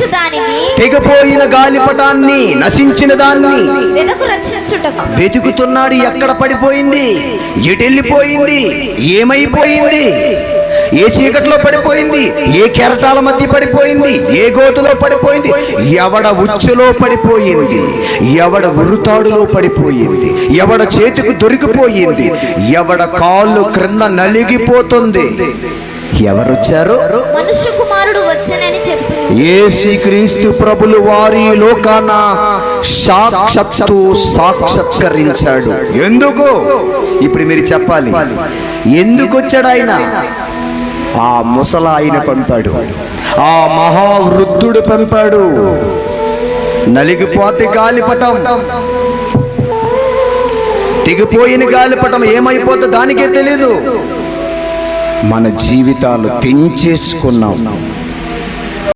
నశించు దానిని, తెగిపోయిన గాలిపటాన్ని, నశించిన దాన్ని రక్షించుటకు వెతుకుతున్నాడు. ఎక్కడ పడిపోయింది, ఎటెళ్ళిపోయింది, ఏమైపోయింది, ఏ చీకట్లో పడిపోయింది, ఏ కెరటాల మధ్య పడిపోయింది, ఏ గోతులో పడిపోయింది, ఎవడ ఉచ్చులో పడిపోయింది, ఎవడ ఉరుతాడులో పడిపోయింది, ఎవడ చేతికి దొరికిపోయింది, ఎవడ కాళ్ళు క్రింద నలిగిపోతుంది. ఎవరొచ్చారు? మనుష్య కుమారుడు వచ్చనని చెప్పి యేసుక్రీస్తు ప్రభులు వారి లోకాన సాక్షాత్కరించాడు. ఎందుకు? ఇప్పుడు మీరు చెప్పాలి. ఎందుకు వచ్చాడు ఆయన? ఆ ముసలాయన పంపాడు, ఆ మహావృద్ధుడు పంపాడు. నలిగిపోతే గాలిపటం, తెగిపోయిన గాలిపటం ఏమైపోతుందో దానికే తెలీదు. మన జీవితాలు తెంచేసుకున్నాం.